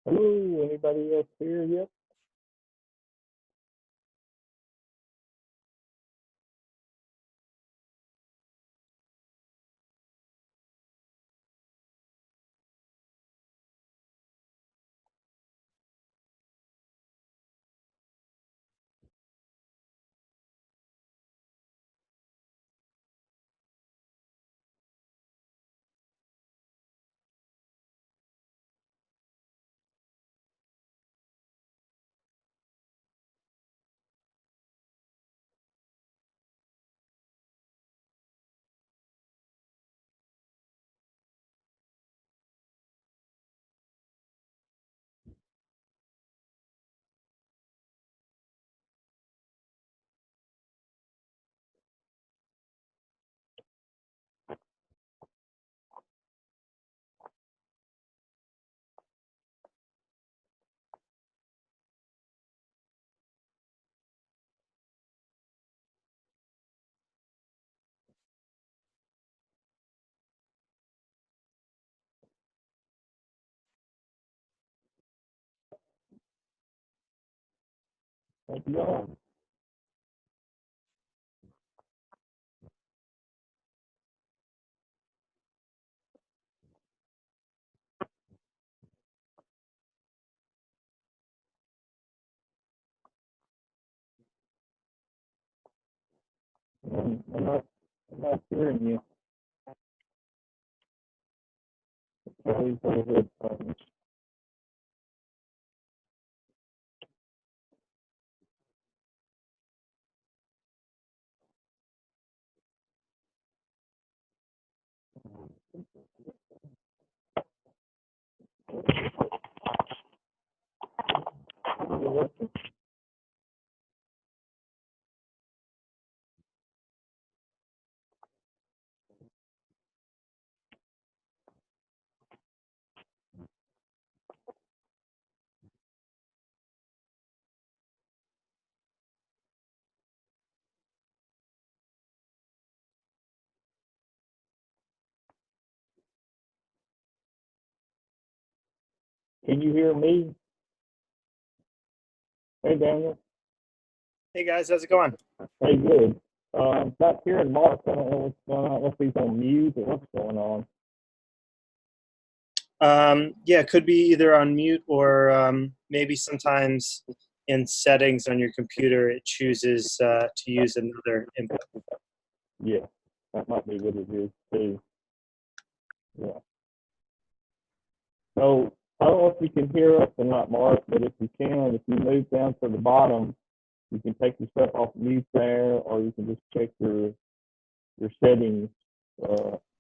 Hello, anybody else here yet? Thank you all. I'm not hearing you. Always a good fun. Can you hear me? Hey, Daniel. Hey guys, how's it going? Hey, good. Not hearing Mark. I don't know what's going on. If he's on mute or what's going on. Yeah, it could be either on mute or maybe sometimes in settings on your computer it chooses to use another input. Yeah, that might be what it is too. Yeah. So I don't know if you can hear us or not, Mark, but if you can, if you move down to the bottom, you can take yourself off mute there, or you can just check your settings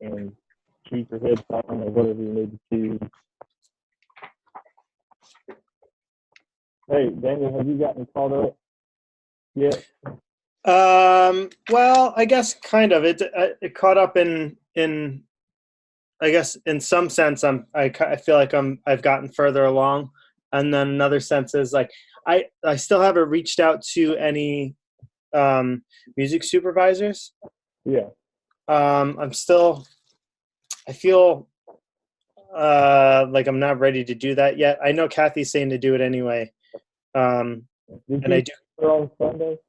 and choose your headphone or whatever you need to choose. Hey, Daniel, have you gotten caught up yet? Well, I guess kind of. It caught up in I guess in some sense I feel like I've gotten further along, and then another sense is like I still haven't reached out to any music supervisors. Yeah. I'm still I feel like I'm not ready to do that yet. I know Kathy's saying to do it anyway. Did And I you do. her on Sunday?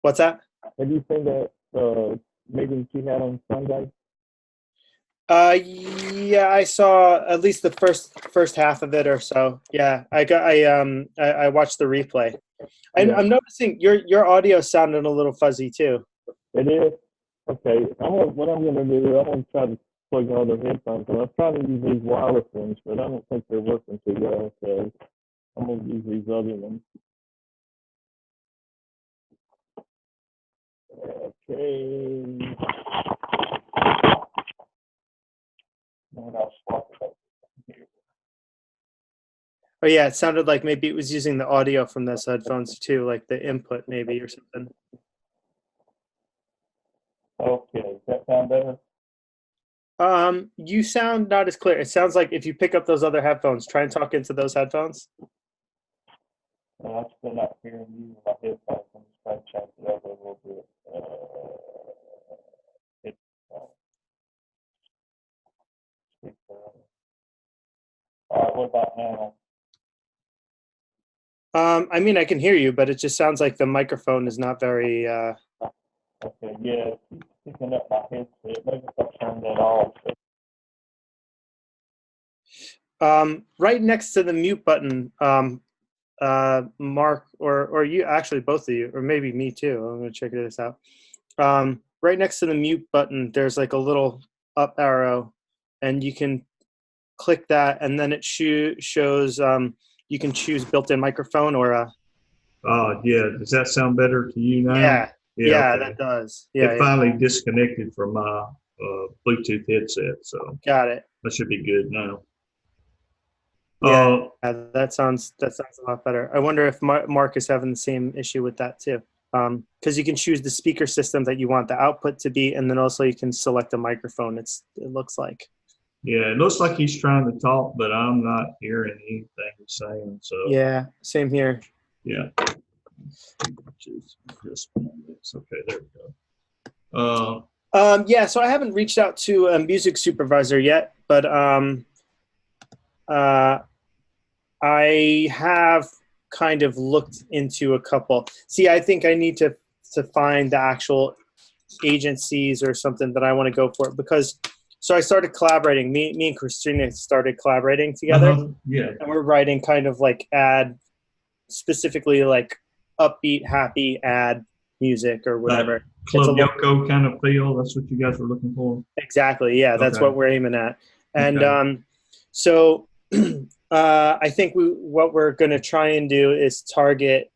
What's that? Have you seen that meeting she had on Sunday? Yeah, I saw at least the first half of it or so. Yeah, I watched the replay. Yeah, I'm noticing your audio sounded a little fuzzy too. it is. Okay, what I'm gonna do, I'm gonna try to plug in other headphones. And I'm trying to use these wireless ones, but I don't think they're working too well. So I'm gonna use these other ones. Okay. And I'll swap it up here. Oh yeah, it sounded like maybe it was using the audio from those headphones too, like the input maybe or something. Okay, does that sound better? You sound not as clear. It sounds like if you pick up those other headphones, try and talk into those headphones. I'm still not hearing you with my headphones. I'm just trying to change it up a little bit. It's, uh, speaker. All what about now? I mean, I can hear you, but it just sounds like the microphone is not very. Okay, yeah, it's picking up my headset. Maybe if I turn that off. Right next to the mute button, Mark, or you, actually both of you, or maybe me too. I'm gonna check this out. Right next to the mute button, there's like a little up arrow, and you can click that, and then it shows you can choose built-in microphone or a. Yeah. Does that sound better to you now? Yeah, yeah, Okay. that does. Yeah, It yeah. finally disconnected from my Bluetooth headset, so Got it. that should be good now. Yeah, that sounds a lot better. I wonder if Mark is having the same issue with that too. Because you can choose the speaker system that you want the output to be, and then also you can select a microphone. It looks like. Yeah, it looks like he's trying to talk, but I'm not hearing anything he's saying. So Yeah, same here. yeah. Just okay, there we go. Yeah, so I haven't reached out to a music supervisor yet, but I have kind of looked into a couple. See, I think I need to find the actual agencies or something that I want to go for, because so I started collaborating. Me and Christina started collaborating together. Yeah. And we're writing kind of like ad, specifically like upbeat, happy ad music or whatever. Club Yoko kind of feel. That's what you guys were looking for. Exactly. Yeah, that's what we're aiming at. And so I think what we're going to try and do is target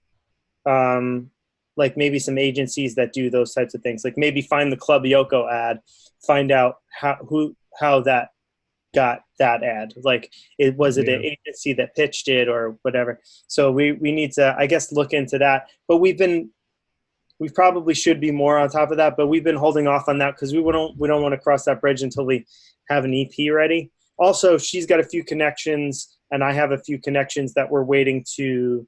like maybe some agencies that do those types of things. Like maybe find the Club Yoko ad, find out how that got that ad. Like was it an agency that pitched it or whatever. So we need to, I guess, look into that. But we probably should be more on top of that, but we've been holding off on that because we don't want to cross that bridge until we have an EP ready. Also, she's got a few connections, and I have a few connections that we're waiting to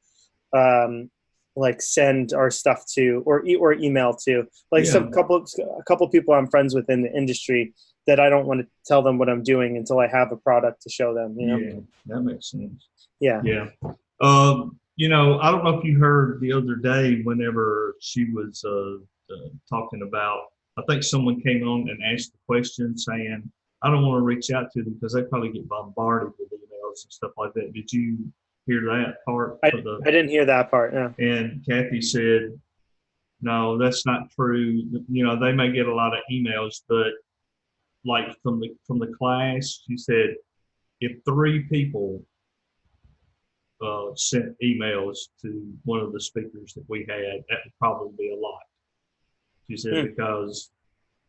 like send our stuff to or email to. Like a couple people I'm friends with in the industry that I don't want to tell them what I'm doing until I have a product to show them. You know? Yeah, that makes sense. Yeah. Yeah. You know, I don't know if you heard the other day whenever she was talking about, I think someone came on and asked the question saying, I don't want to reach out to them because they probably get bombarded with emails and stuff like that. Did you hear that part? I didn't hear that part, no. And Kathy said, no, that's not true. You know, they may get a lot of emails, but like from the class, she said, if 3 people sent emails to one of the speakers that we had, that would probably be a lot. She said, because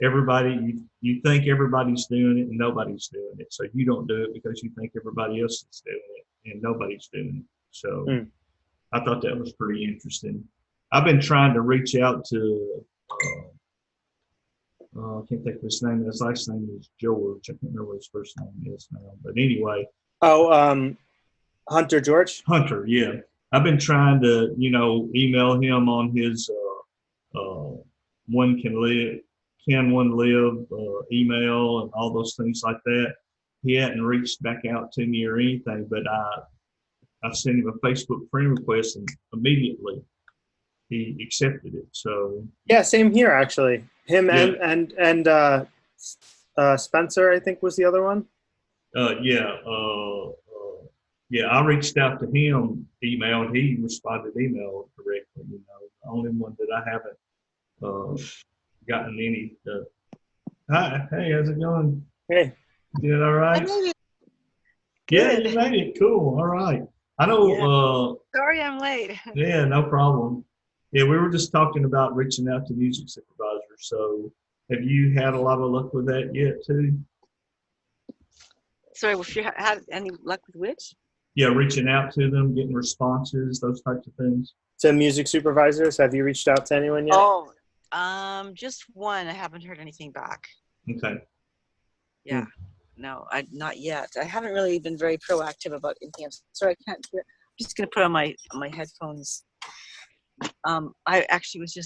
everybody, you think everybody's doing it and nobody's doing it. So you don't do it because you think everybody else is doing it and nobody's doing it. So I thought that was pretty interesting. I've been trying to reach out to, I can't think of his name. His last name is George. I can't remember what his first name is now. But anyway. Hunter George? Hunter, yeah. I've been trying to, email him on his One Can One Live email and all those things like that. He hadn't reached back out to me or anything, but I sent him a Facebook friend request and immediately he accepted it. So yeah, same here actually. Him and Spencer, I think, was the other one. Yeah, I reached out to him, email, and he responded email directly. The only one that I haven't gotten any. Hi, hey, how's it going? Hey, you doing all right? I made it. Yeah, you made it. Cool. All right. I know. Yeah. Sorry, I'm late. Yeah, no problem. Yeah, we were just talking about reaching out to music supervisors. So, have you had a lot of luck with that yet, too? Sorry, if you had any luck with which? Yeah, reaching out to them, getting responses, those types of things. To music supervisors, have you reached out to anyone yet? Oh, just one. I haven't heard anything back. Okay. Yeah, no, not yet. I haven't really been very proactive about anything. Sorry, I can't hear. I'm just gonna put on my headphones. I actually was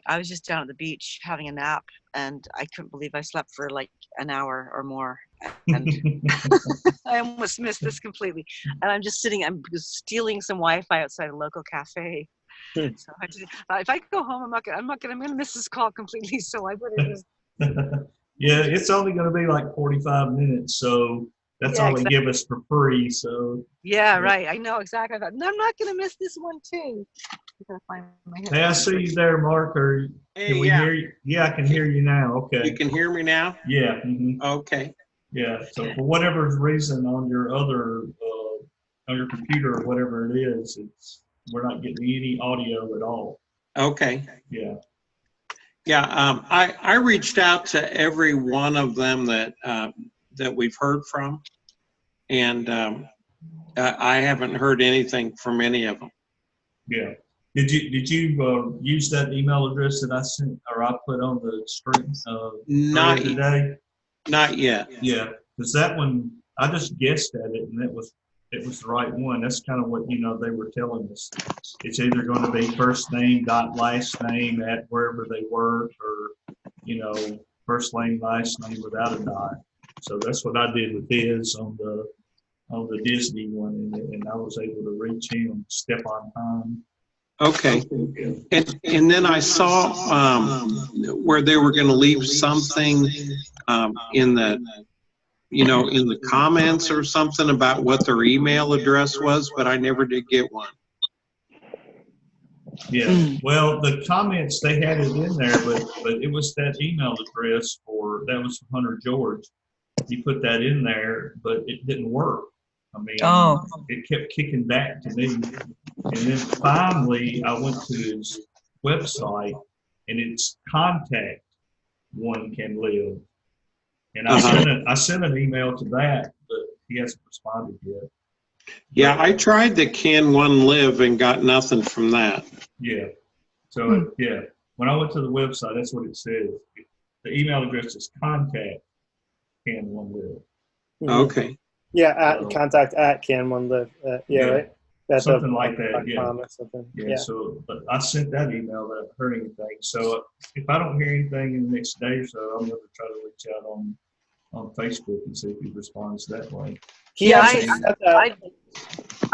I was just down at the beach having a nap, and I couldn't believe I slept for like an hour or more. And I almost missed this completely. And I'm just stealing some Wi-Fi outside a local cafe. So if I go home, I'm gonna miss this call completely. So I better just. Yeah, it's only going to be like 45 minutes, so that's all they give us for free. So yeah, right. I know exactly. I thought, no, I'm not gonna miss this one too. I gotta find my headphones. Hey, I see you there, Mark. Can we hear you? Yeah, I can hear you now. Okay. You can hear me now? Yeah. Mm-hmm. Okay. Yeah. So for whatever reason on your other on your computer or whatever it is, we're not getting any audio at all. Okay. Yeah. Yeah. I reached out to every one of them that we've heard from, and I haven't heard anything from any of them. Yeah. Did you use that email address that I sent or I put on the screen Not today? Not yet. Yeah, because that one I just guessed at it, and it was the right one. That's kind of what they were telling us. It's either going to be first name dot last name at wherever they work, or first name last name without a dot. So that's what I did with his on the Disney one, and I was able to reach him step on time. Okay. And then I saw where they were going to leave something in the in the comments or something about what their email address was, but I never did get one. Yeah, well, the comments, they had it in there, but it was that email address that was from Hunter George. He put that in there, but it didn't work. I mean, it kept kicking back to me. And then finally, I went to his website, and it's contact one can live. And I sent an email to that, but he hasn't responded yet. Yeah, I tried the Can One Live and got nothing from that. Yeah. So, when I went to the website, that's what it says. The email address is contact can one live. Okay. Yeah, contact at can one live. Right. That's something like that. Yeah. Or something. Yeah. So, but I sent that email, but I haven't heard anything. So, if I don't hear anything in the next day or so, I'm going to try to reach out on Facebook and see if he responds that way.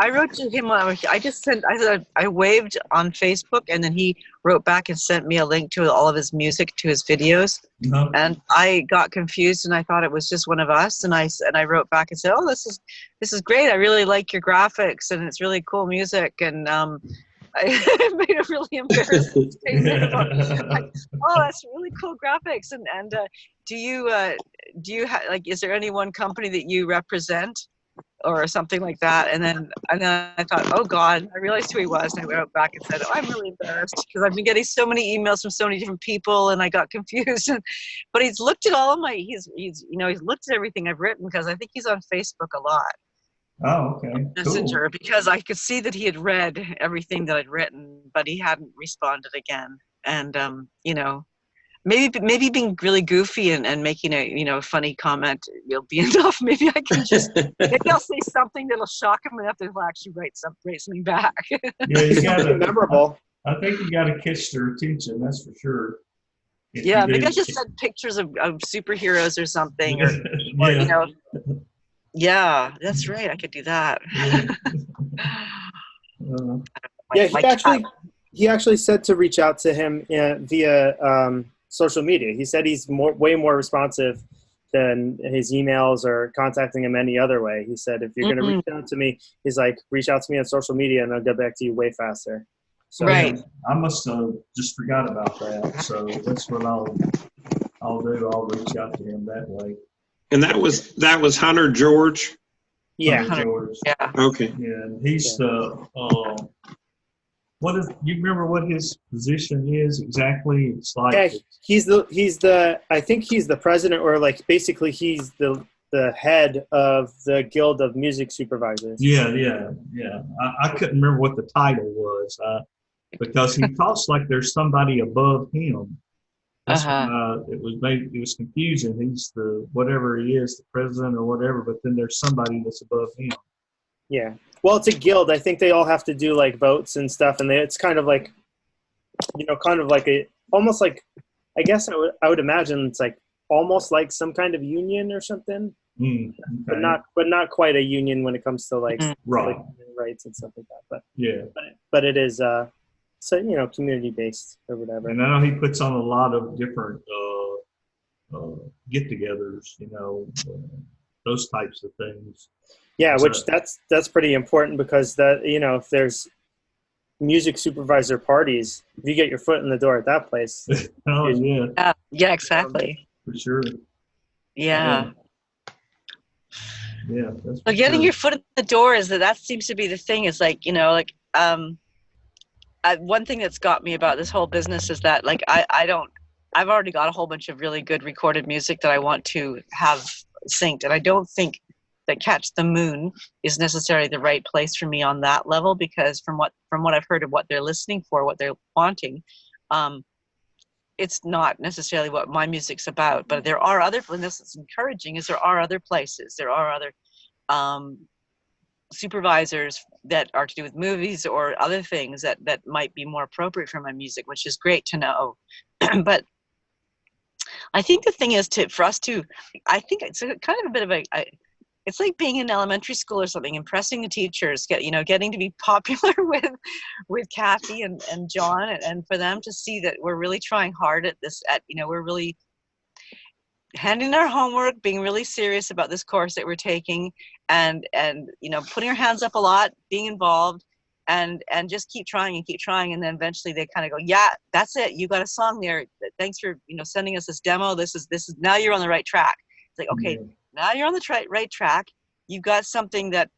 I wrote to him. I waved on Facebook, and then he wrote back and sent me a link to all of his music, to his videos. Uh-huh. And I got confused, and I thought it was just one of us. And I wrote back and said, "Oh, this is great. I really like your graphics, and it's really cool music." And I made a really embarrassing statement about, oh, that's really cool graphics. And do you is there any one company that you represent or something like that? And then I thought, oh God, I realized who he was, and I wrote back and said, oh, I'm really embarrassed because I've been getting so many emails from so many different people, and I got confused. But he's looked at all of my he's looked at everything I've written, because I think he's on Facebook a lot. Oh, okay. Messenger, cool. Because I could see that he had read everything that I'd written, but he hadn't responded again. And maybe being really goofy and making a funny comment will be enough. Maybe I can just maybe I'll say something that'll shock him enough that he'll actually write something back. Yeah, you got to memorable. I think you got to catch their attention. That's for sure. Yeah, maybe I just send pictures of superheroes or something, or Yeah, that's right. I could do that. He actually said to reach out to him via social media. He said he's way more responsive than his emails or contacting him any other way. He said, if you're going to reach out to me, he's like, reach out to me on social media and I'll get back to you way faster. So, right. I must have just forgot about that. So that's what I'll do. I'll reach out to him that way. And that was Hunter George? Yeah. Hunter George. Yeah. Okay. Yeah, and he's you remember what his position is exactly? It's like he's the I think he's the president, or like basically he's the head of the Guild of Music Supervisors. Yeah. I couldn't remember what the title was because he talks like there's somebody above him. That's when it was confusing. He's the whatever he is, the president or whatever, but then there's somebody that's above him. Yeah. Well, it's a guild. I think they all have to do like votes and stuff, and it's kind of like, almost like, I guess I would imagine it's like almost like some kind of union or something. Okay. but not quite a union when it comes to like, Right. like rights and stuff like that. But Yeah. but it is so community based or whatever. And I know he puts on a lot of different get-togethers, those types of things. Yeah, So- which that's pretty important because that if there's music supervisor parties, if you get your foot in the door at that place, Oh yeah, Yeah, exactly. for sure. Yeah. Yeah, that's So for getting sure. your foot in the door that seems to be the thing. Is like, one thing that's got me about this whole business is that like I've already got a whole bunch of really good recorded music that I want to have synced, and I don't think that Catch the Moon is necessarily the right place for me on that level, because from what I've heard of what they're listening for, what they're wanting, it's not necessarily what my music's about. But there are other, and this is encouraging, is there are other places, there are other supervisors that are to do with movies or other things that might be more appropriate for my music, which is great to know. But I think the thing is for us to, I think it's kind of a bit of it's like being in elementary school or something, impressing the teachers, getting to be popular with Kathy and John, and for them to see that we're really trying hard at this, we're really handing our homework, being really serious about this course that we're taking, and putting our hands up a lot, being involved, and just keep trying, and then eventually they kind of go, yeah, that's it, you got a song there, thanks for sending us this demo, this is now you're on the right track. It's like, okay, now you're on the right track, you've got something that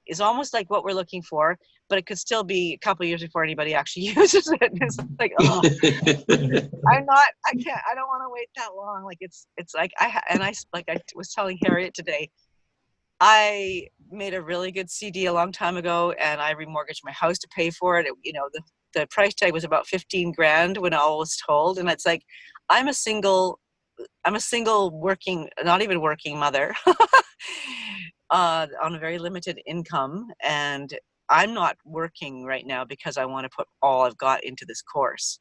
is almost like what we're looking for, but it could still be a couple of years before anybody actually uses it. And it's like, oh, I don't want to wait that long. Like it's like I was telling Harriet today, I made a really good CD a long time ago, and I remortgaged my house to pay for it. The price tag was about $15,000 when all was told, and it's like I'm a single working, not even working mother, on a very limited income, and I'm not working right now because I want to put all I've got into this course.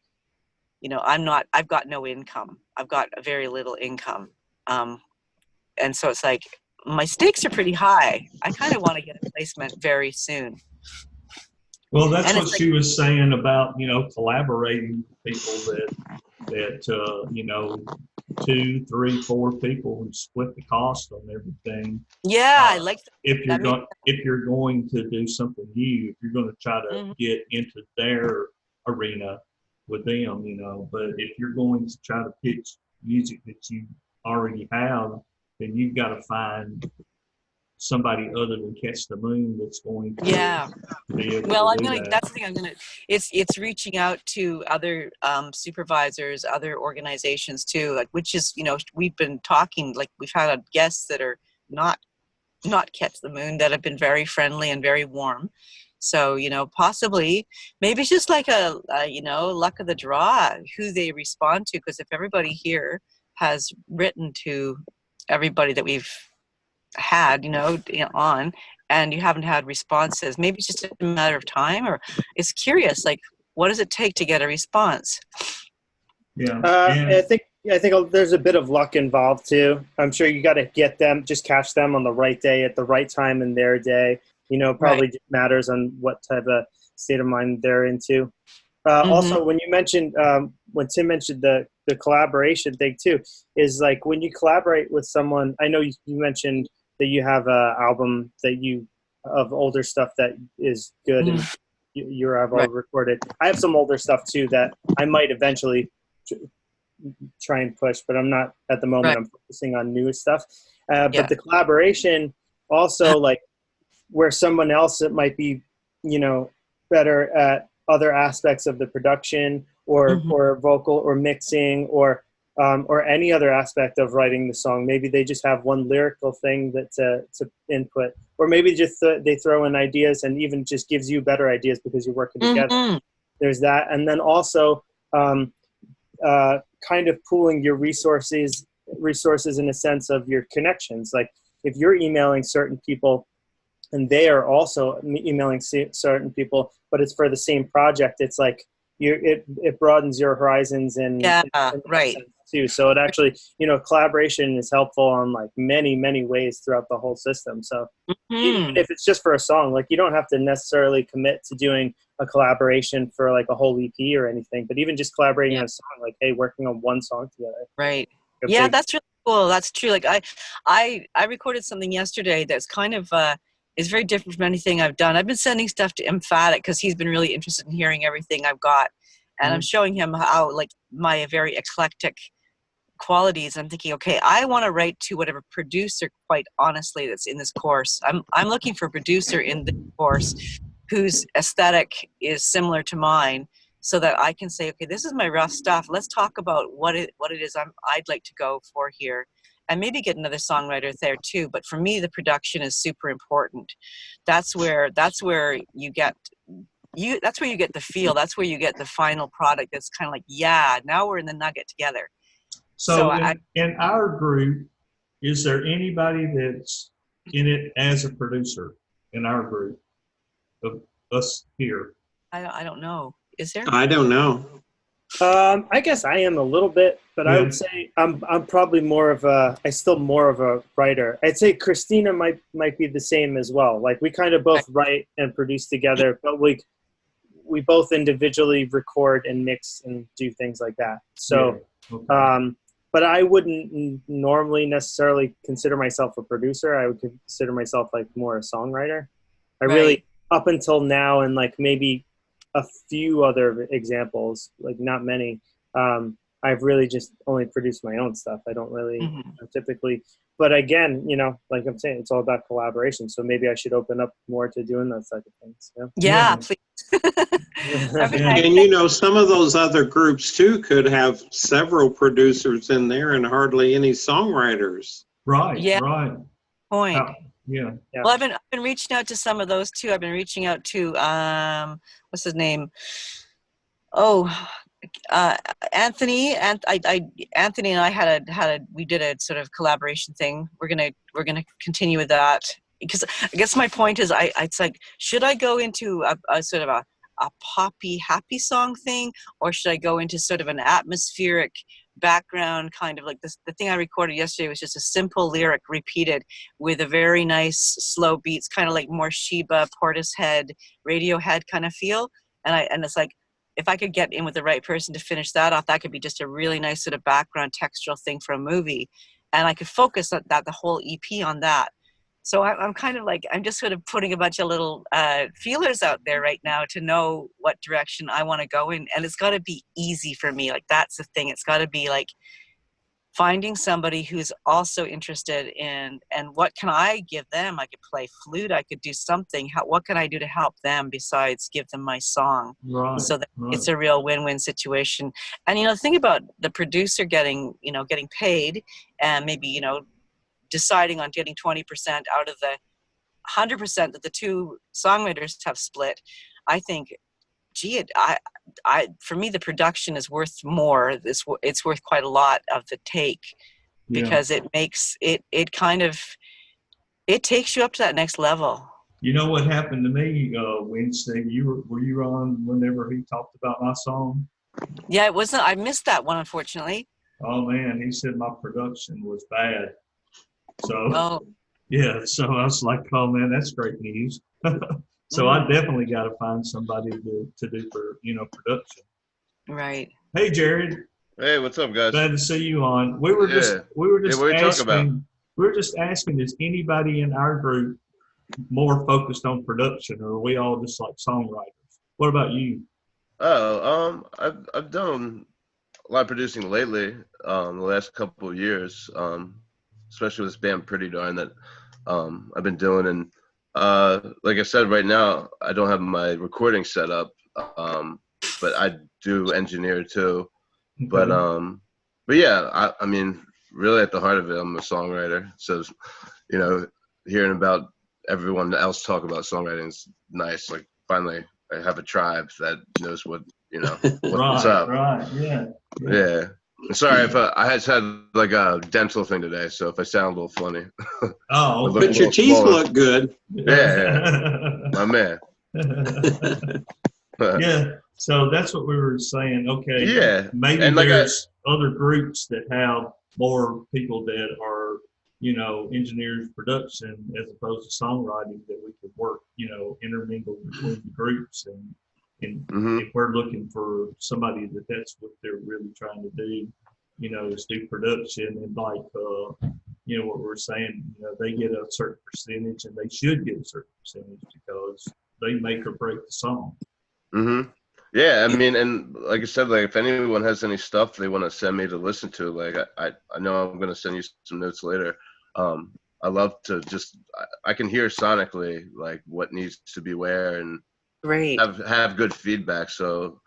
I've got no income. I've got very little income. And so it's like, my stakes are pretty high. I kind of want to get a placement very soon. Well, that's And what it's she was saying about, collaborating with people that 2, 3, 4 people and split the cost on everything. Yeah, I like that. If you're going to do something new, if you're going to try to get into their arena with them, but if you're going to try to pitch music that you already have, then you've got to find somebody other than Catch the Moon that's going to be able to do that. That's the thing it's reaching out to other supervisors, other organizations too, like, which is, we've been talking, like we've had guests that are not Catch the Moon that have been very friendly and very warm. So, possibly, maybe it's just like a luck of the draw, who they respond to. Because if everybody here has written to everybody that we've had, on, and you haven't had responses, maybe it's just a matter of time, or it's curious, like, what does it take to get a response? Yeah. I think there's a bit of luck involved too. I'm sure you got to just catch them on the right day at the right time in their day. Probably just matters on what type of state of mind they're into. Also, when you mentioned, when Tim mentioned the collaboration thing too, is like when you collaborate with someone, I know you mentioned that you have an album of older stuff that is good and you've all recorded. I have some older stuff too that I might eventually try and push, but I'm not at the moment. I'm focusing on newer stuff. But the collaboration also, like where someone else that might be, better at other aspects of the production or vocal or mixing or any other aspect of writing the song. Maybe they just have one lyrical thing that to input, or maybe just they throw in ideas and even just gives you better ideas because you're working together. There's that. And then also kind of pooling your resources in a sense of your connections. Like if you're emailing certain people and they are also emailing certain people, but it's for the same project, it's like it broadens your horizons and too. So it actually, collaboration is helpful on like many ways throughout the whole system. So even if it's just for a song, like you don't have to necessarily commit to doing a collaboration for like a whole EP or anything, but even just collaborating on a song, like, hey, working on one song together. Right. Yeah, that's really cool. That's true. Like I recorded something yesterday that's kind of is very different from anything I've done. I've been sending stuff to Emphatic because he's been really interested in hearing everything I've got. And I'm showing him how, like, my very eclectic qualities. I'm thinking, okay, I want to write to whatever producer, quite honestly, that's in this course. I'm looking for a producer in this course whose aesthetic is similar to mine, so that I can say, okay, this is my rough stuff. Let's talk about what it is I'd like to go for here, and maybe get another songwriter there too. But for me, the production is super important. That's where you get that's where you get the feel. That's where you get the final product. That's kind of like, yeah, now we're in the nugget together. So in our group, is there anybody that's in it as a producer in our group of us here? I don't know. Is there? I don't know. I guess I am a little bit, but I would say I'm probably more of a writer. I'd say Christina might be the same as well. Like we kind of both write and produce together, but we both individually record and mix and do things like that. So, but I wouldn't normally necessarily consider myself a producer. I would consider myself like more a songwriter. I really, up until now, and like maybe a few other examples, like not many, I've really just only produced my own stuff. I don't really typically, but again, like I'm saying, it's all about collaboration. So maybe I should open up more to doing those type of things. Yeah, please. And some of those other groups too could have several producers in there and hardly any songwriters. Right. Yeah. Right. Point. Yeah. Well, I've been reaching out to some of those too. I've been reaching out to what's his name? Anthony. And Anthony and I we did a sort of collaboration thing. We're gonna continue with that, because I guess my point is it's like, should I go into a sort of a poppy happy song thing, or should I go into sort of an atmospheric background kind of like this? The thing I recorded yesterday was just a simple lyric repeated with a very nice slow beats, kind of like more Sheba, Portishead, Radiohead kind of feel. And it's like, if I could get in with the right person to finish that off, that could be just a really nice sort of background textural thing for a movie, and I could focus on that, the whole EP on that. So I'm kind of like, I'm just sort of putting a bunch of little feelers out there right now to know what direction I want to go in. And it's got to be easy for me. Like, that's the thing. It's got to be like finding somebody who's also interested in, and what can I give them? I could play flute. I could do something. What can I do to help them besides give them my song? Right. So that it's a real win-win situation. And, the thing about the producer getting paid, and maybe, deciding on getting 20% out of the 100% that the two songwriters have split, I think, gee, for me, the production is worth more. It's worth quite a lot of the take, because it makes it kind of, it takes you up to that next level. You know what happened to me Wednesday? Were you on whenever he talked about my song? Yeah, it wasn't. I missed that one, unfortunately. Oh man, he said my production was bad. So so I was like, oh man, that's great news. So I definitely got to find somebody to do for production. Right. Hey Jared. Hey, what's up, guys? Glad to see you on. We were just asking, is anybody in our group more focused on production, or are we all just like songwriters? What about you? I've done a lot of producing lately, the last couple of years, especially with this band Pretty Darn that I've been doing. And like I said, right now I don't have my recording set up, but I do engineer too. Okay. But yeah, I mean, really at the heart of it, I'm a songwriter. So, hearing about everyone else talk about songwriting is nice. Like, finally, I have a tribe that knows what, what's up. Right, yeah. Yeah. Sorry if I just had like a dental thing today, so if I sound a little funny. Oh, but your teeth look good. Yeah. My man. Yeah, so that's what we were saying. Okay, Yeah, maybe and like there's other groups that have more people that are, engineers, production, as opposed to songwriting that we could work, intermingle between the groups. And hmm if we're looking for somebody that's what they're really trying to do, is do production and like, what we're saying, they get a certain percentage and they should get a certain percentage because they make or break the song. hmm Yeah, I mean, and like I said, like if anyone has any stuff they want to send me to listen to, like I know I'm gonna send you some notes later. I love to just I can hear sonically like what needs to be where and Great. have good feedback. So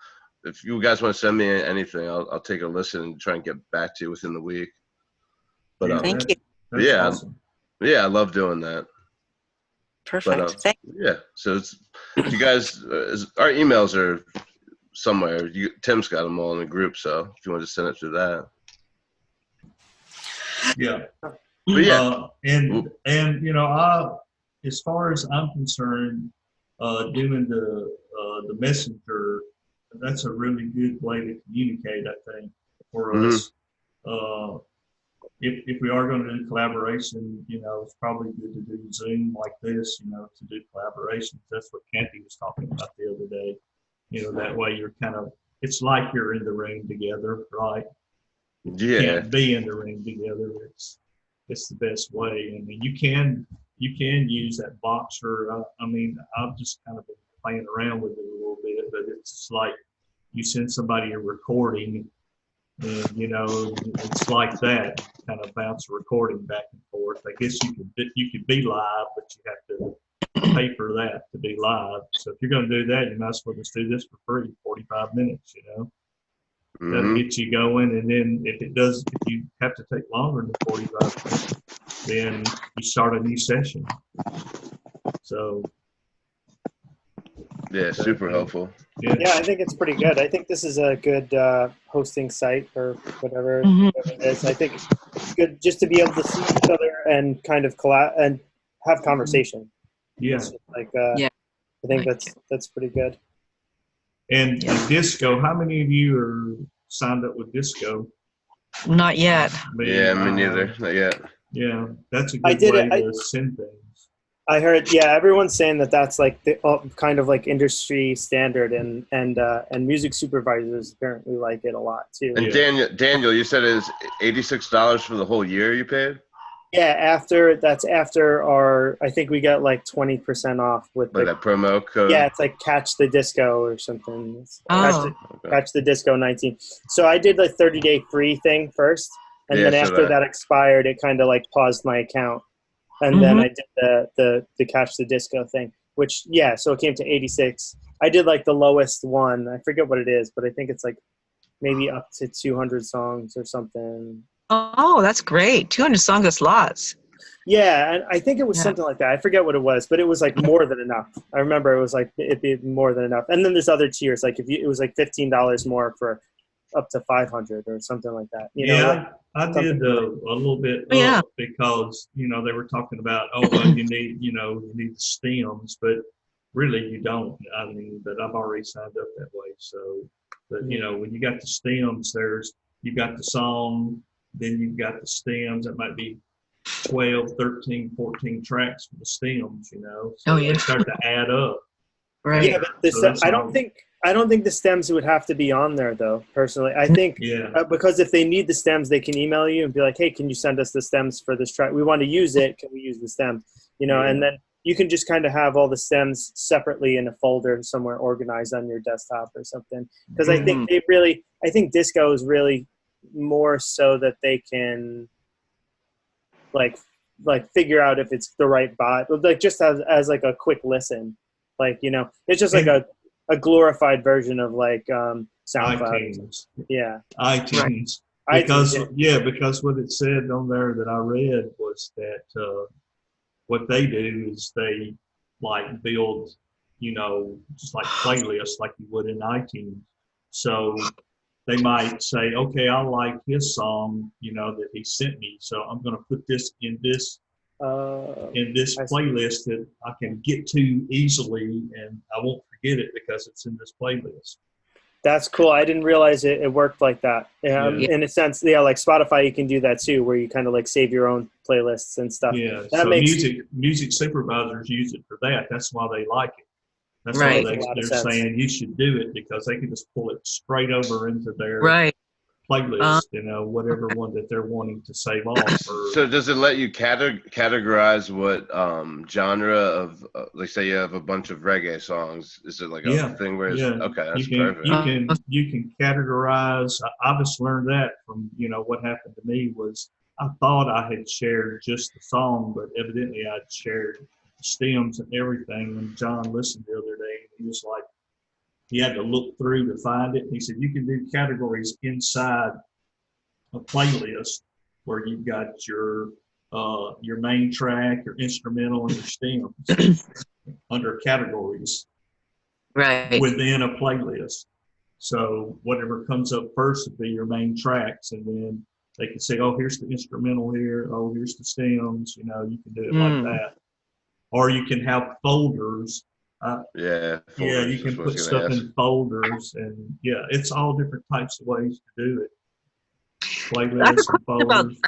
if you guys want to send me anything, I'll take a listen and try and get back to you within the week. But Yeah, Thank you. that's yeah, awesome. yeah, I love doing that. But Perfect. Thank yeah, so it's if you guys, our emails are somewhere. Tim's got them all in the group, so if you want to send it through that. Yeah. But yeah, And as far as I'm concerned, doing the messenger, that's a really good way to communicate. I think for Mhm. us, if we are going to do collaboration, it's probably good to do Zoom like this, to do collaborations. That's what Kathy was talking about the other day. That way you're it's like you're in the room together, right? You yeah, can't be in the room together. It's the best way. I mean, you can use that Boxer. I've just kind of been playing around with it a little bit, but it's like you send somebody a recording, and it's like that. Kind of bounce a recording back and forth. I guess you could be live, but you have to pay for that to be live. So if you're going to do that, you might as well just do this for free, 45 minutes. That'll Mhm. get you going, and then if you have to take longer than 45 minutes, then you start a new session. So Yeah, super helpful. yeah, I think it's pretty good. I think this is a good hosting site or whatever, Mhm. whatever it is. I think it's good just to be able to see each other and kind of and have conversation. yeah. It's just like Yeah. I think Like that's pretty good. And Disco, how many of you are signed up with Disco? Not yet. Yeah, me neither. Not yet. Yeah, that's a I good did way it. to send things. I heard, yeah, everyone's saying that's like the kind of like industry standard, and music supervisors apparently like it a lot too. And Yeah. Daniel, you said it's $86 for the whole year you paid? Yeah, that's after our, I think we got like 20% off with Like that promo code? yeah, it's like Catch the Disco or something. It's Oh. Catch the Disco 19. So I did the 30-day free thing first, and Yeah, then so after that. that expired, it kind of like paused my account, and then I did the Catch the Disco thing, which so it came to 86. I did like the lowest one. I forget what it is, but I think it's like maybe up to 200 songs or something. Oh, that's great. 200 songs, that's lots. Yeah, and I think it was Yeah. something like that. I forget what it was, but it was like more than enough. I remember it was like it'd be more than enough. And then there's other tiers, like it was like $15 more for up to 500 or something like that. I did a little bit Yeah. up because they were talking about you need the stems, but really you don't. I mean, but I've already signed up that way. So, but when you got the stems, you got the song, then you've got the stems. That might be 12, 13, 14 tracks for the stems. So they start to add up. Right. Yeah, but I don't think the stems would have to be on there though. Personally, I think because if they need the stems, they can email you and be like, "Hey, can you send us the stems for this track? We want to use it. Can we use the stems?" And then you can just kind of have all the stems separately in a folder somewhere organized on your desktop or something. Because I think I think Disco is really more so that they can like figure out if it's the right bot, like just as like a quick listen, it's just like a glorified version of like SoundCloud. iTunes. Yeah. iTunes. Right. Because what it said on there that I read was that what they do is they like build, just like playlists like you would in iTunes. So they might say, okay, I like his song, that he sent me. So I'm going to put this in this playlist that I can get to easily and I won't get it because it's in this playlist. That's cool. I didn't realize it worked like that. Yeah. In a sense, yeah, like Spotify, you can do that too, where you kind of like save your own playlists and stuff. Yeah, That so makes music supervisors use it for that. That's why they like it. That's Right. why Makes a lot of they're sense. saying you should do it, because they can just pull it straight over into their Right. playlist, whatever one that they're wanting to save off. So does it let you categorize what genre of, like, say you have a bunch of reggae songs? Is it like a thing where it's, okay, that's perfect. You can categorize. I just learned that from, what happened to me was I thought I had shared just the song, but evidently I'd shared the stems and everything. And John listened the other day, and he was like, he had to look through to find it. He said, you can do categories inside a playlist where you've got your main track, your instrumental, and your stems under categories Right. within a playlist. So whatever comes up first would be your main tracks, and then they can say, oh, here's the instrumental here, oh, here's the stems, you can do it like that. Or you can have folders. Folders you can put stuff in folders, and it's all different types of ways to do it. Playlists and folders.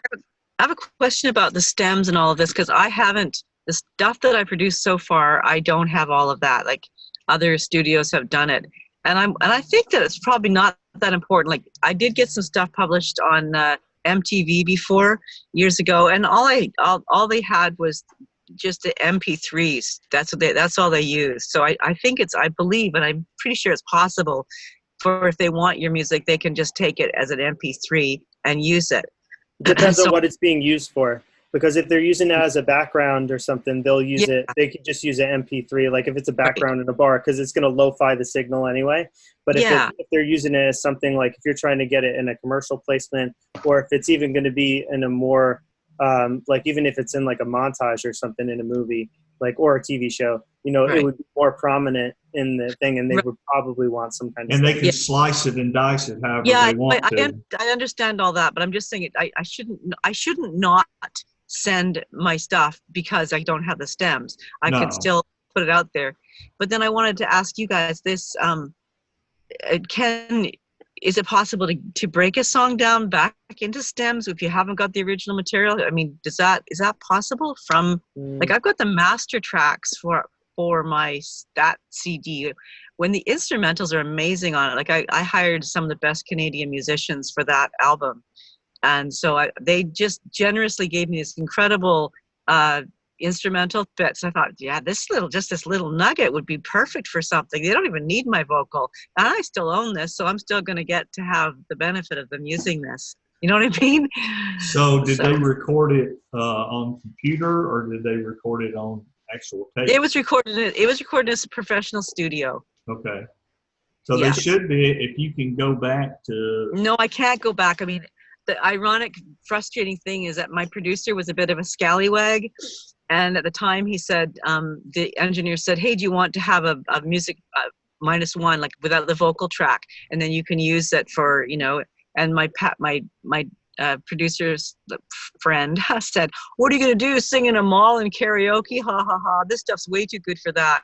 I have a question about the stems and all of this, because the stuff that I produced so far, I don't have all of that. Like other studios have done it. And I think that it's probably not that important. Like I did get some stuff published on MTV before years ago, and all they had was just the MP3s. That's all they used. So I believe, and I'm pretty sure it's possible for, if they want your music, they can just take it as an MP3 and use it. Depends on what it's being used for. Because if they're using it as a background or something, they'll use it. They can just use an MP3, like if it's a background in a bar, because it's going to lo-fi the signal anyway. But if they're using it as something like, if you're trying to get it in a commercial placement, or if it's even going to be in a more, like even if it's in like a montage or something in a movie, like, or a TV show, it would be more prominent in the thing, and they would probably want some kind of. And they can slice it and dice it however they want to. I understand all that, but I'm just saying I shouldn't not send my stuff because I don't have the stems. I could still put it out there. But then I wanted to ask you guys this: is it possible to break a song down back into stems if you haven't got the original material? I mean, is that possible? Like I've got the master tracks for that CD. When the instrumentals are amazing on it, like I hired some of the best Canadian musicians for that album. And so they just generously gave me this incredible instrumental bits. I thought, this little nugget would be perfect for something. They don't even need my vocal. And I still own this, so I'm still going to get to have the benefit of them using this. You know what I mean? So did they record it on computer, or did they record it on actual tape? It was recorded in a professional studio. Okay. So they should be, if you can go back to... No, I can't go back. I mean, the ironic, frustrating thing is that my producer was a bit of a scallywag. And at the time he said, the engineer said, hey, do you want to have a music -1, like without the vocal track? And then you can use it for, and my producer's friend said, what are you going to do? Sing in a mall and karaoke? Ha, ha, ha. This stuff's way too good for that.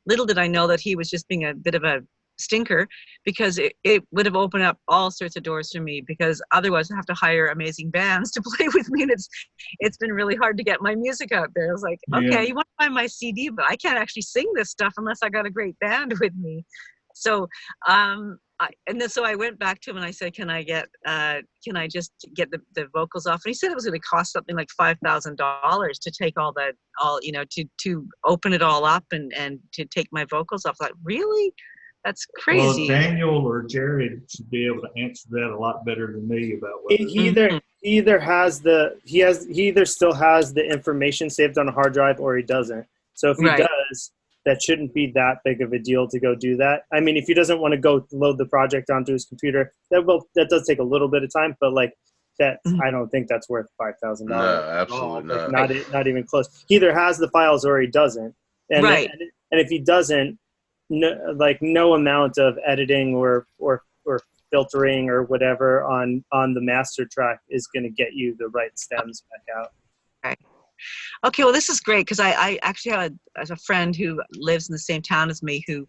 Little did I know that he was just being a bit of a stinker, because it would have opened up all sorts of doors for me, because otherwise I have to hire amazing bands to play with me, and it's been really hard to get my music out there. I was like, okay, you want to buy my CD, but I can't actually sing this stuff unless I got a great band with me. So so I went back to him and I said, can I just get the vocals off? And he said it was going to cost something like $5,000 to take to open it all up and to take my vocals off. Like, really? That's crazy. Well, Daniel or Jared should be able to answer that a lot better than me about what he either still has the information saved on a hard drive, or he doesn't. So if he does, that shouldn't be that big of a deal to go do that. I mean, if he doesn't want to go load the project onto his computer, that does take a little bit of time, but like that, I don't think that's worth $5,000. No, absolutely not. Not even close. He either has the files or he doesn't. And and if he doesn't, no amount of editing or filtering or whatever on the master track is going to get you the right stems back out. Okay, well, this is great, because I actually have a friend who lives in the same town as me who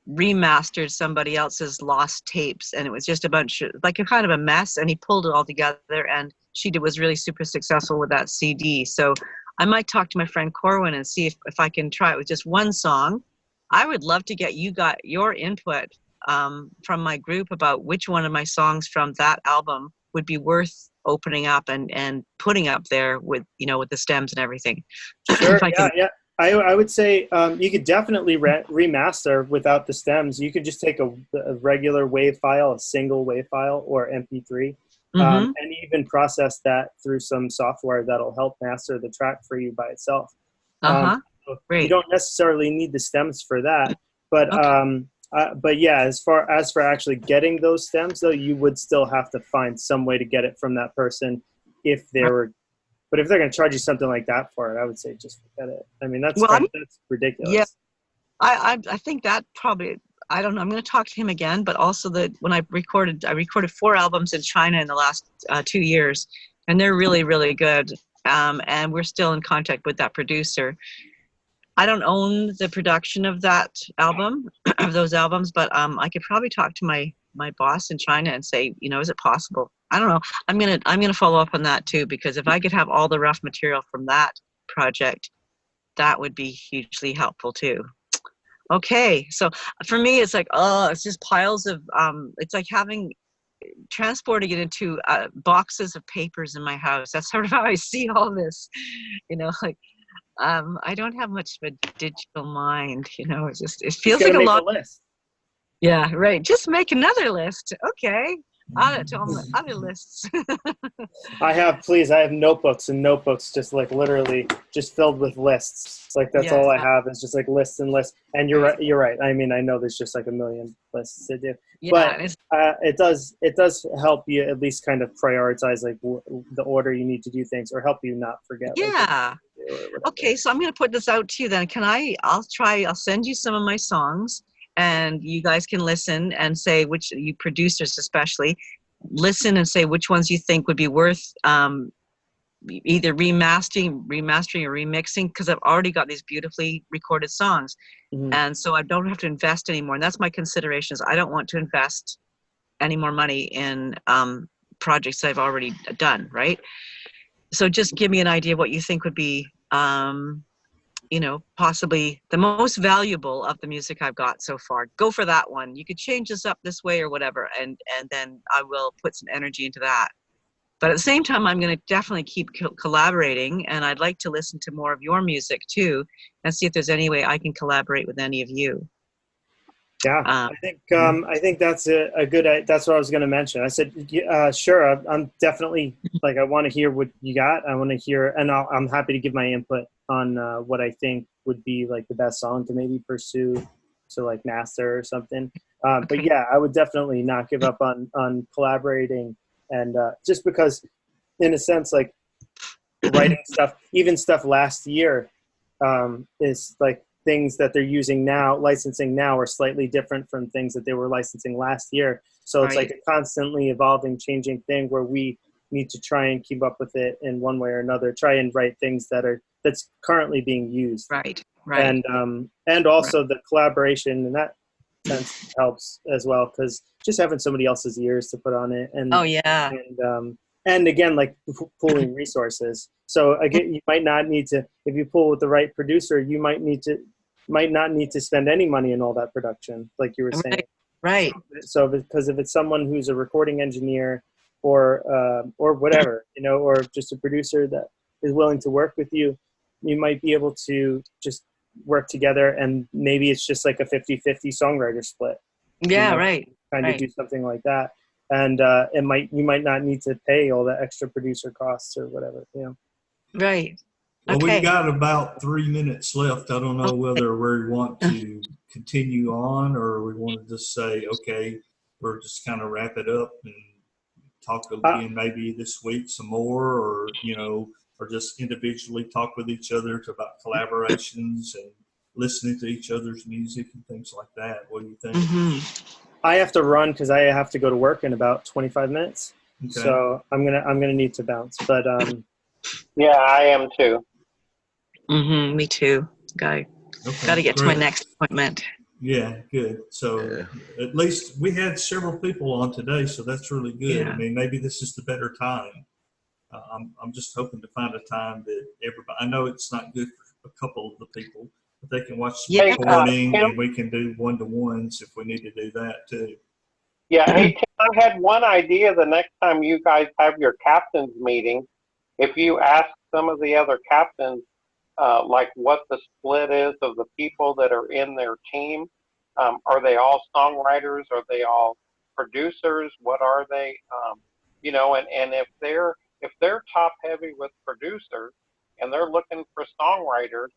remastered somebody else's lost tapes, and it was just a bunch of, like, a kind of a mess, and he pulled it all together, and was really super successful with that CD. So I might talk to my friend Corwin and see if I can try it with just one song. I would love to get your input from my group about which one of my songs from that album would be worth opening up and putting up there with, with the stems and everything. Sure. Yeah. I would say you could definitely remaster without the stems. You could just take a regular WAV file, a single WAV file, or MP3, and even process that through some software that'll help master the track for you by itself. So you don't necessarily need the stems for that, but yeah, as for actually getting those stems, though, you would still have to find some way to get it from that person if they were. But if they're going to charge you something like that for it, I would say just forget it. I mean, that's ridiculous. Yeah, I think that probably, I don't know. I'm going to talk to him again, but also when I recorded 4 albums in China in the last 2 years, and they're really, really good. And we're still in contact with that producer. I don't own the production of that album, of those albums, but I could probably talk to my boss in China and say, is it possible? I don't know. I'm gonna follow up on that too, because if I could have all the rough material from that project, that would be hugely helpful too. Okay, so for me, it's like, it's just piles of, it's like transporting it into boxes of papers in my house. That's sort of how I see all this, like. I don't have much of a digital mind, it feels like a lot. List. Yeah, right. Just make another list. Okay. Add it to all my other lists. I have notebooks and notebooks, just like literally just filled with lists. Like that's all I have is just like lists and lists. And you're right. I mean, I know there's just like a million lists to do, but it does help you at least kind of prioritize like the order you need to do things, or help you not forget. Yeah. Okay, so I'm going to put this out to you then. I'll send you some of my songs, and you guys can listen and say you producers especially, listen and say which ones you think would be worth either remastering or remixing, because I've already got these beautifully recorded songs. And so I don't have to invest anymore. And that's my considerations. I don't want to invest any more money in projects I've already done, right? So just give me an idea what you think would be, possibly the most valuable of the music I've got so far. Go for that one. You could change this up this way or whatever, and then I will put some energy into that. But at the same time, I'm going to definitely keep collaborating, and I'd like to listen to more of your music too, and see if there's any way I can collaborate with any of you. Yeah, I think that's a good. That's what I was going to mention. I said, sure. I'm definitely like, I want to hear what you got. I want to hear, and I'm happy to give my input on what I think would be like the best song to maybe pursue, to like master or something. But yeah, I would definitely not give up on collaborating, and just because, in a sense, like writing stuff, even stuff last year, is like. Things that they're using now, licensing now, are slightly different from things that they were licensing last year. So it's like a constantly evolving, changing thing where we need to try and keep up with it in one way or another, try and write things that's currently being used. Right. And also the collaboration in that sense helps as well, because just having somebody else's ears to put on it, and and again, like pooling resources. So again, you might not need to, if you pull with the right producer, you might not need to spend any money in all that production, like you were saying. Right. So because if it's someone who's a recording engineer or whatever, or just a producer that is willing to work with you, you might be able to just work together, and maybe it's just like a 50-50 songwriter split. Yeah, right. Kind of do something like that. And you might not need to pay all the extra producer costs or whatever. Right. Well, we've got about 3 minutes left. I don't know whether we want to continue on, or we want to just say, okay, we're just kind of wrap it up and talk again maybe this week some more, or or just individually talk with each other about collaborations and listening to each other's music and things like that. What do you think? I have to run because I have to go to work in about 25 minutes. Okay. So I'm gonna need to bounce. But yeah, I am too. Me too. Got to get to my next appointment. Yeah, good. So Yeah. at least we had several people on today, so that's really good. Yeah. I mean, maybe this is the better time. I'm just hoping to find a time that everybody, I know it's not good for a couple of the people, but they can watch the Yeah. recording Tim? and we can do one-to-ones if we need to do that too. Yeah, hey, Tim, I had one idea the next time you guys have your captains meeting. If you ask some of the other captains, like what the split is of the people that are in their team, are they all songwriters? Are they all producers? What are they? And if they're top heavy with producers and they're looking for songwriters,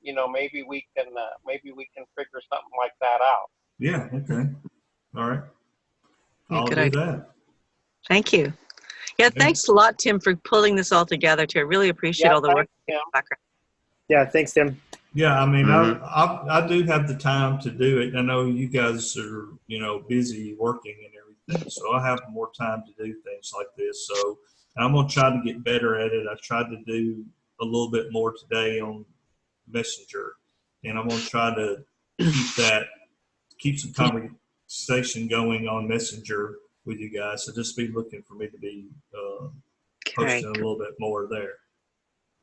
maybe we can figure something like that out. Yeah, okay. All right. Yeah, I'll good do idea. that. Thank you. Yeah, thanks a lot, Tim, for pulling this all together too. I really appreciate Yeah, all the work. thanks, Tim. Background. Yeah, thanks, Tim. Yeah, I mean, Mhm. I do have the time to do it. I know you guys are, busy working and everything, so I have more time to do things like this. So I'm gonna try to get better at it. I tried to do a little bit more today on Messenger, and I'm gonna try to keep some conversation going on Messenger with you guys. So just be looking for me to be Okay. posting a little bit more there.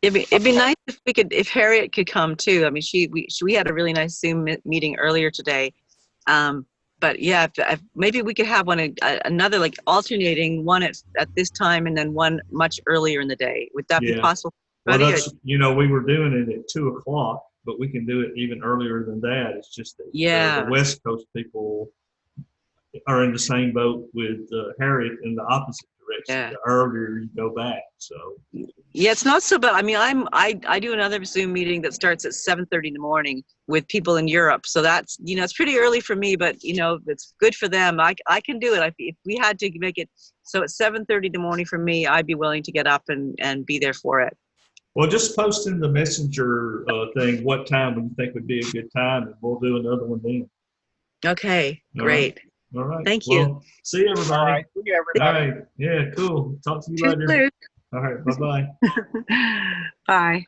It'd be nice if Harriet could come too. I mean, we had a really nice Zoom meeting earlier today. But yeah, if maybe we could have another like alternating one at this time and then one much earlier in the day. Would that be Yeah. possible? Well, Buddy? that's, we were doing it at 2:00, but we can do it even earlier than that. It's just that Yeah. the West Coast people are in the same boat with Harriet in the opposite direction. Yeah. The earlier you go back, so. Yeah, it's not so bad. I mean, I do another Zoom meeting that starts at 7:30 in the morning with people in Europe. So that's, it's pretty early for me, but it's good for them. I can do it. If we had to make it so at 7:30 in the morning for me, I'd be willing to get up and be there for it. Well, just post in the Messenger thing what time you think would be a good time, and we'll do another one then. Okay, great. All right. Thank you. Well, see you, everybody. All right, see you, All everybody. right. Yeah, cool. Talk to you Toodaloo. later. All right. Bye-bye. Bye.